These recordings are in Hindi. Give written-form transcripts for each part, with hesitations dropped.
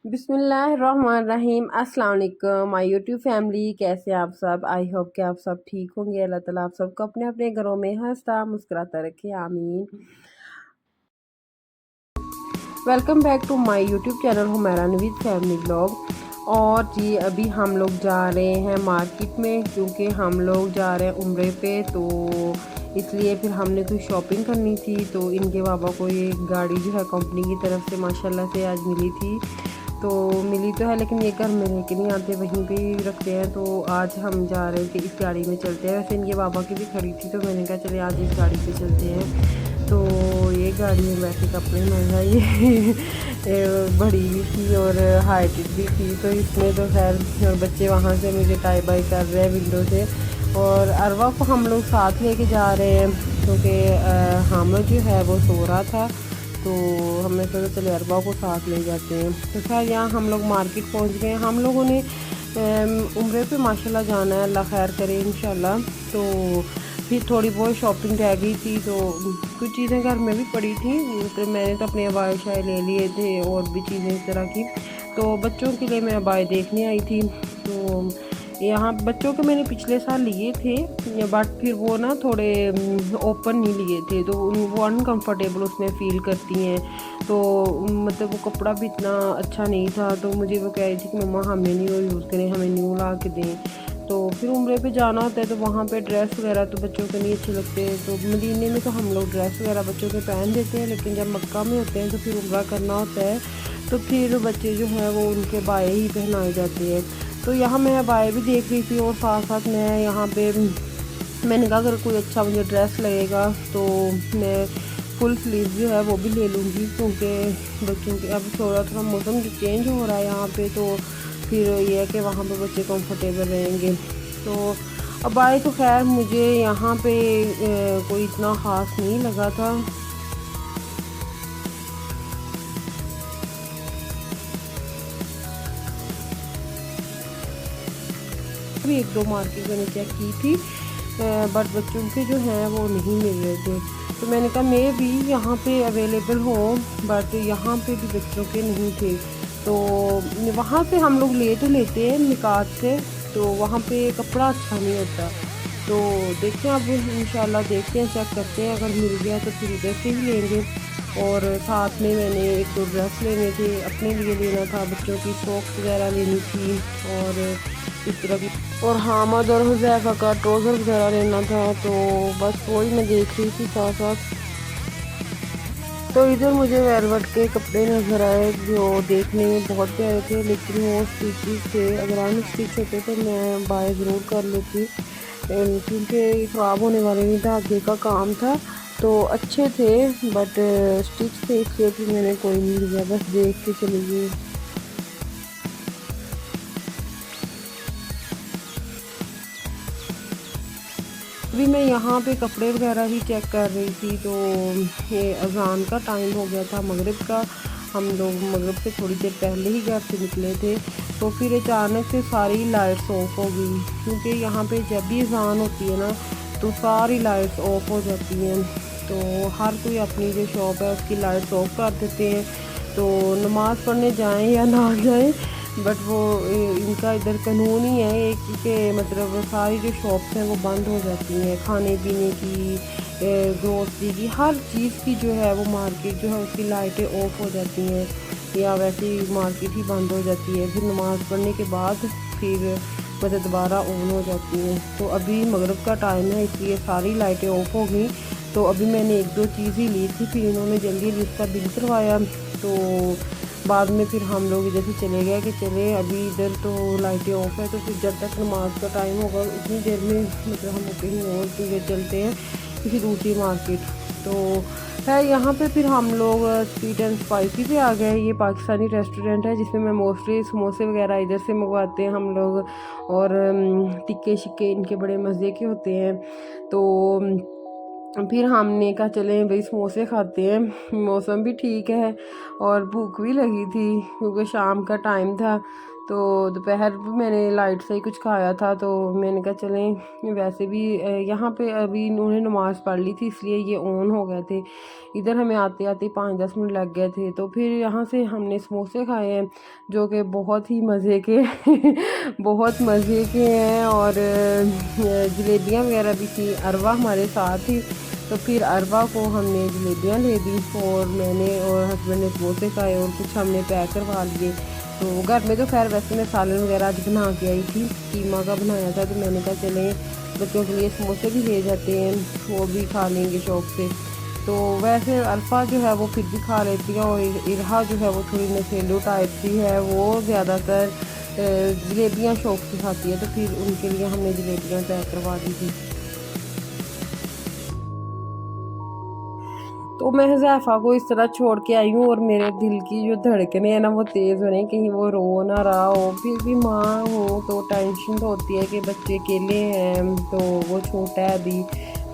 बिस्मिल्लाहिर्रहमानिर्रहीम। अस्सलाम वालेकुम माय यूट्यूब फैमिली, कैसे हैं आप सब। आई होप कि आप सब ठीक होंगे। अल्लाह ताला आप सबको अपने अपने घरों में हंसता मुस्कुराता रखे, आमीन। Welcome back to my YouTube channel Humaira Naveed family blog. और जी अभी हम लोग जा रहे हैं मार्केट में, क्योंकि हम लोग जा रहे हैं उम्रे पे, तो इसलिए फिर हमने कुछ शॉपिंग करनी थी। तो इनके बाबा को ये गाड़ी जो है कंपनी की तरफ से माशाल्लाह से आज मिली थी। तो मिली तो है लेकिन ये घर में लेके नहीं आते, वहीं पे ही रखते हैं। तो आज हम जा रहे थे, इस गाड़ी में चलते हैं। वैसे इनके बाबा की भी खड़ी थी, तो मैंने कहा चले आज इस गाड़ी पे चलते हैं। तो ये गाड़ी में बैठे कपड़े महंगा ये बड़ी भी थी और हाइटेड भी थी। तो इसमें तो खैर बच्चे वहाँ से मुझे टाई बाई कर रहे हैं विंडो से। और अरवा को हम लोग साथ लेके जा रहे हैं, क्योंकि हामिद जो है वो सो रहा था। तो हमने सोचा चले अरबा को साथ ले जाते हैं। तो खैर यहाँ हम लोग मार्केट पहुँच गए। हम लोगों ने उम्रे पे माशाल्लाह जाना है, अल्लाह खैर करे इंशाल्लाह। तो फिर थोड़ी बहुत शॉपिंग रह गई थी, तो कुछ चीज़ें घर में भी पड़ी थी। तो मैंने तो अपने अबाए शाए ले लिए थे और भी चीज़ें इस तरह की। तो बच्चों के लिए मैं अबाए देखने आई थी। तो यहाँ बच्चों के मैंने पिछले साल लिए थे, बट फिर वो ना थोड़े ओपन नहीं लिए थे, तो वो अनकंफर्टेबल उसमें फ़ील करती हैं। तो मतलब वो कपड़ा भी इतना अच्छा नहीं था। तो मुझे वो कह रही थी कि मम्मा हमें नहीं वो यूज़ करें, हमें न्यू ला के दें। तो फिर उम्रे पे जाना होता है, तो वहाँ पे ड्रेस वगैरह तो बच्चों के नहीं अच्छे लगते। तो मदीने में तो हम लोग ड्रेस वगैरह बच्चों के पहन देते हैं, लेकिन जब मक्का में होते हैं तो फिर उम्रा करना होता है, तो फिर बच्चे जो हैं वो उनके बाए ही पहनाए जाते हैं। तो यहाँ मैं बाए भी देख रही थी और साथ साथ मैं यहाँ पे मैंने कहा अगर कोई अच्छा मुझे ड्रेस लगेगा तो मैं फुल स्लीव जो है वो भी ले लूँगी, क्योंकि बच्चों के अब थोड़ा थोड़ा मौसम जो चेंज हो रहा है यहाँ पे, तो फिर ये है कि वहाँ पे बच्चे कंफर्टेबल रहेंगे। तो अब आए तो खैर मुझे यहाँ पे कोई इतना ख़ास नहीं लगा था। भी एक दो मार्केट मैंने चेक की थी, बट बच्चों के जो हैं वो नहीं मिल रहे थे। तो मैंने कहा मैं भी यहाँ पे अवेलेबल हो, बट यहाँ पे भी बच्चों के नहीं थे। तो वहाँ से हम लोग ले तो लेते हैं निकात से, तो वहाँ पे कपड़ा अच्छा नहीं होता। तो देखते हैं अब इंशाल्लाह, देखते हैं चेक करते हैं, अगर मिल गया तो फिर इधर से ही लेंगे। और साथ में मैंने एक दो ड्रेस लेने थे, अपने लिए लेना था, बच्चों की सॉक्स वगैरह लेनी थी, और इस तरह की, और हामद और हुज़ैफा का ट्राउज़र वगैरह लेना था। तो बस वही मैं देख रही थी साथ साथ। तो इधर मुझे वेलवेट के कपड़े नज़र आए जो देखने में बहुत प्यारे थे, लेकिन वो स्टिचेस थे। अगर अनस्टिच होते तो मैं बाय ज़रूर कर लेती, क्योंकि ख़राब होने वाले नहीं, धागे का काम था। तो अच्छे थे बट स्टिच थे, इसलिए फिर मैंने कोई नहीं लिया, बस देख के चली गई। अभी मैं यहाँ पे कपड़े वगैरह ही चेक कर रही थी, तो ये अज़ान का टाइम हो गया था, मगरिब का। हम लोग मगरिब से थोड़ी देर पहले ही घर से निकले थे। तो फिर अचानक से सारी लाइट्स ऑफ हो गई, क्योंकि यहाँ पे जब भी अज़ान होती है ना तो सारी लाइट्स ऑफ हो जाती हैं। तो हर कोई अपनी जो शॉप है उसकी लाइट्स ऑफ कर देते हैं। तो नमाज़ पढ़ने जाएं या ना जाएं, बट वो इनका इधर कानून ही है एक कि मतलब सारी जो शॉप्स हैं वो बंद हो जाती हैं, खाने पीने की, ग्रोसरी की, हर चीज़ की जो है वो मार्केट जो है उसकी लाइटें ऑफ हो जाती हैं, या वैसे ही मार्केट ही बंद हो जाती है। फिर नमाज़ पढ़ने के बाद फिर मतलब दोबारा ऑन हो जाती हैं। तो अभी मगरिब का टाइम है, इसलिए सारी लाइटें ऑफ हो गई। तो अभी मैंने एक दो चीज़ ही ली थी, फिर इन्होंने जल्दी जल्दी उसका बिल करवाया। तो बाद में फिर हम लोग इधर से चले गए कि चले अभी इधर तो लाइटें ऑफ है, तो फिर जब तक नमाज का टाइम होगा उतनी देर में मतलब हम कहीं और फिर चलते हैं किसी दूसरी मार्केट। तो है यहाँ पे फिर हम लोग स्वीट एंड स्पाइसी पे आ गए। ये पाकिस्तानी रेस्टोरेंट है जिसमें मैं मोस्टली समोसे वगैरह इधर से मंगवाते हैं हम लोग, और टिक्के शिक्के इनके बड़े मज़े के होते हैं। तो फिर हमने कहा चलें भाई समोसे खाते हैं, मौसम भी ठीक है और भूख भी लगी थी क्योंकि शाम का टाइम था। तो दोपहर भी मैंने लाइट से ही कुछ खाया था, तो मैंने कहा चलें वैसे भी यहाँ पे अभी इन्होंने नमाज़ पढ़ ली थी इसलिए ये ऑन हो गए थे। इधर हमें आते आते 5-10 मिनट लग गए थे। तो फिर यहाँ से हमने समोसे खाए हैं जो कि बहुत ही मज़े के बहुत मज़े के हैं, और जलेबियाँ वगैरह भी थी। अरवा हमारे साथ ही, तो फिर अरवा को हमने जलेबियाँ ले दी और मैंने और हस्बैंड ने समोसे खाए और कुछ हमने पैक करवा लिए। तो घर में तो खैर वैसे मैं सालन वगैरह आज बना के आई थी, कीमा का बनाया था, तो मैंने कहा चलें बच्चों के लिए समोसे भी ले जाते हैं, वो भी खा लेंगे शौक़ से। तो वैसे अल्फ़ा जो है वो फिर भी खा लेती है, और इरहा जो है वो थोड़ी नशेलू टाइप की है, वो ज़्यादातर जलेबियाँ शौक़ से खाती है, तो फिर उनके लिए हमने जलेबियाँ पैक करवा दी थी। तो मैं हुज़ैफ़ा को इस तरह छोड़ के आई हूँ, और मेरे दिल की जो धड़कनें हैं ना वो तेज़ हो रही हैं, कहीं वो रो ना रहा हो। फिर भी माँ हो तो टेंशन तो होती है कि बच्चे अकेले हैं, तो वो छोटा है अभी।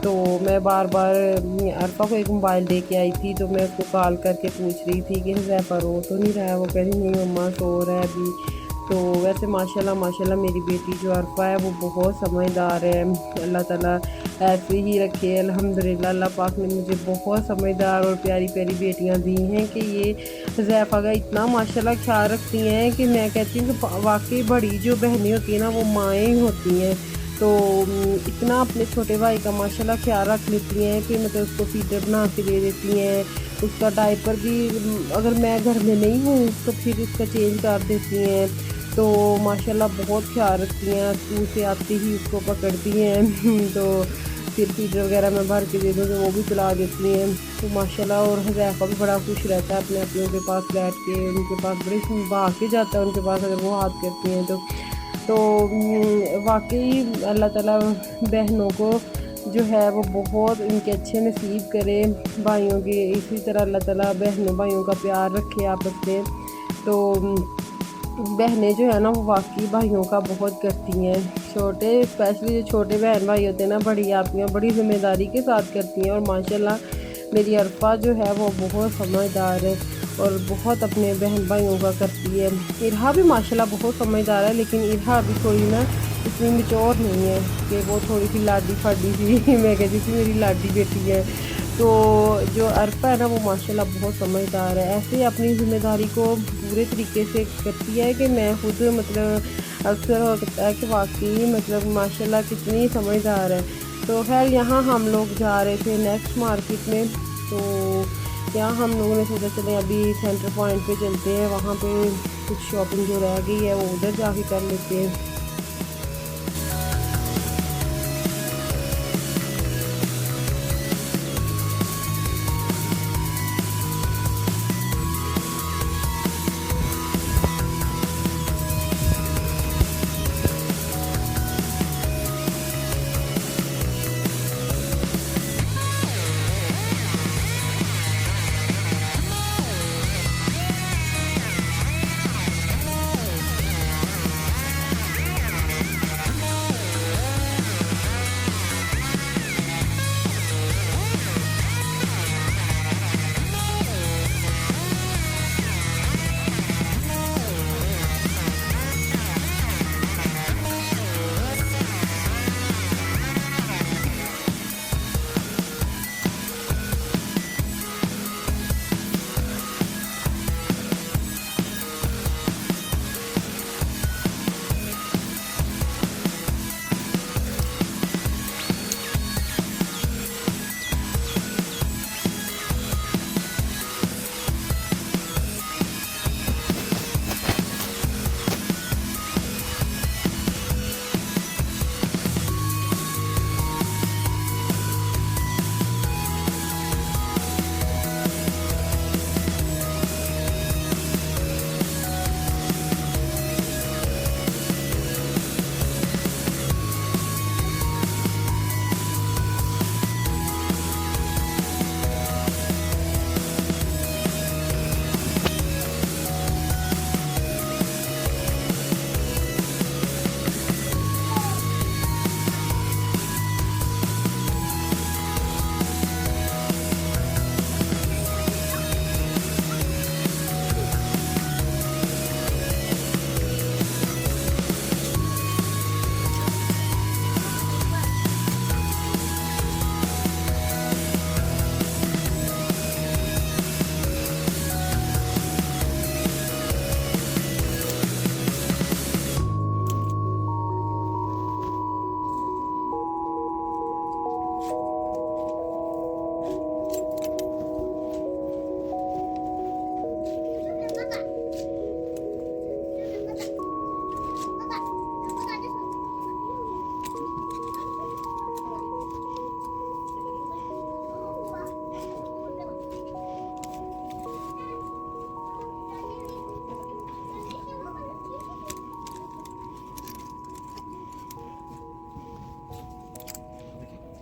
तो मैं बार बार अरफा को एक मोबाइल दे के आई थी, तो मैं उसको कॉल करके पूछ रही थी कि हुज़ैफ़ा रो तो नहीं रहा है। वो कह रही नहीं मम्मा सो रहा है अभी। तो वैसे माशाल्लाह माशाल्लाह मेरी बेटी जो अरफा है वो बहुत समझदार है। अल्लाह ताला ऐसे ही रखे अल्हम्दुलिल्लाह। अल्लाह पाक ने मुझे बहुत समझदार और प्यारी प्यारी बेटियां दी हैं कि ये हुज़ैफ़ा का इतना माशाल्लाह ख्याल रखती हैं कि मैं कहती हूँ कि वाकई बड़ी जो बहनें होती हैं ना वो माएँ ही होती हैं। तो इतना अपने छोटे भाई का माशाल्लाह ख्याल रख लेती हैं कि मतलब उसको फीडर बना के दे देती हैं। उसका डायपर भी अगर मैं घर में नहीं हूँ तो फिर उसका चेंज कर देती हैं। तो माशाल्लाह बहुत ख्याल रखती हैं। स्कूल से आते ही उसको पकड़ती हैं तो फिर फीडर वगैरह मैं भर के दे दूँ तो वो भी पिला देती हैं। तो माशाल्लाह, और हुज़ैफ़ा भी बड़ा खुश रहता है अपने अपनों के पास बैठ के, उनके पास बड़े भाग के जाता है उनके पास अगर वो हाथ करती हैं तो वाकई अल्लाह ताला बहनों को जो है वो बहुत इनके अच्छे नसीब करे। भाइयों के इसी तरह अल्लाह ताला बहनों भाइयों का प्यार रखे आपस में। तो बहनें जो है ना वो वाकई भाइयों का बहुत करती हैं। छोटे स्पेशली जो छोटे बहन भाई होते हैं ना, बड़ी आपियाँ बड़ी ज़िम्मेदारी के साथ करती हैं। और माशाल्लाह मेरी अरफा जो है वो बहुत समझदार है और बहुत अपने बहन भाइयों का करती है। इरहा भी माशाल्लाह बहुत समझदार है, लेकिन इरहा अभी थोड़ी ना इतनी मैच्योर नहीं है कि वो थोड़ी सी लाडी फाडी सी मैं कहती थी मेरी लाडी बेटी है। तो जो अरफा है ना वो माशाल्लाह बहुत समझदार है। ऐसे ही अपनी ज़िम्मेदारी को पूरे तरीके से करती है कि मैं खुद मतलब अक्सर होता है कि वाकई मतलब माशाल्लाह कितनी समझदार है। तो खैर यहाँ हम लोग जा रहे थे नेक्स्ट मार्केट में, तो यहाँ हम लोगों ने सोचा चले अभी सेंटर पॉइंट पे चलते हैं, वहाँ पे कुछ शॉपिंग जो रह गई है वो उधर जाके कर लेते हैं।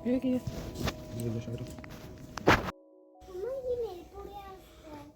ये क्या ये लो शायद। मम्मा ये मेरे पूरे आसपास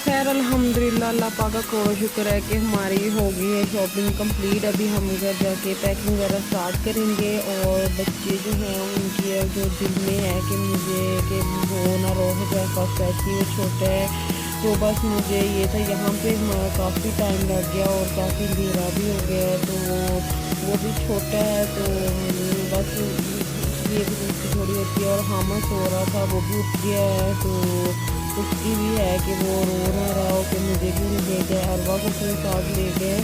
खैर अल्हम्दुलिल्लाह अल्लाह पाक का करोड़ों शुक्र है कि हमारी हो गई है शॉपिंग कंप्लीट। अभी हम घर जाके पैकिंग वगैरह स्टार्ट करेंगे और बच्चे जो हैं उनकी जो दिल में है कि मुझे कि वो ना रो हो जाए, फर्स्ट ऐसी वो छोटा है तो बस मुझे ये था। यहाँ पे हमारा काफ़ी टाइम लग गया और काफ़ी अंधेरा भी हो गया है, तो वो भी छोटा है तो बस ये भी उसकी थोड़ी होती है। और हामस हो रहा था वो भी उठ गया है तो उसकी भी है कि वो रो ना रहा हो कि मुझे भी नहीं ले गए। अरवा को अपने साथ ले गए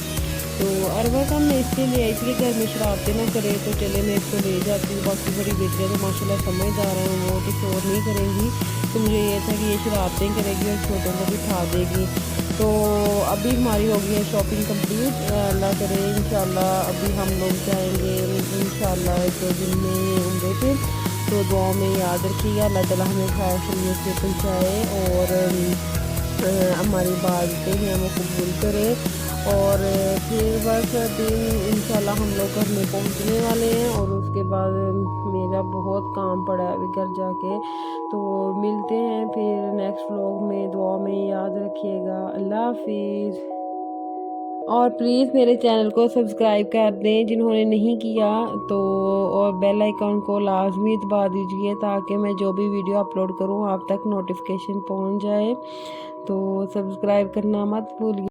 तो अरवा का मैं इसलिए ले आई थी कि घर में शरारतें ना करे तो चले मैं इसको ले जाती हूँ। बाकी बड़ी बेटियाँ तो माशाल्लाह समझदार हैं, वो तो शोर नहीं करेंगी, तो मुझे ये था कि ये शरारतें करेगी और छोटों को भी उठा देगी। तो अभी हमारी हो गई है शॉपिंग कंप्लीट, अल्लाह करे इंशाल्लाह अभी हम लोग जाएंगे इंशाल्लाह 1-2 दिन में उम्रे पे। तो दुआ में याद रखिएगा, अल्लाह ताला हमें खैर खैरियत से पहुँचाए और हमारी बातें हैं वो कबूल करे। और फिर बस दिन इंशाल्लाह हम लोग घर में पहुंचने वाले हैं और उसके बाद मेरा बहुत काम पड़ा है अभी घर जाके। तो मिलते हैं फिर नेक्स्ट व्लॉग में, दुआ में याद रखिएगा। अल्लाह हाफिज़। और प्लीज़ मेरे चैनल को सब्सक्राइब कर दें जिन्होंने नहीं किया तो, और बेल आइकन को लाजमी दबा दीजिए ताकि मैं जो भी वीडियो अपलोड करूं आप तक नोटिफिकेशन पहुंच जाए। तो सब्सक्राइब करना मत भूलिए।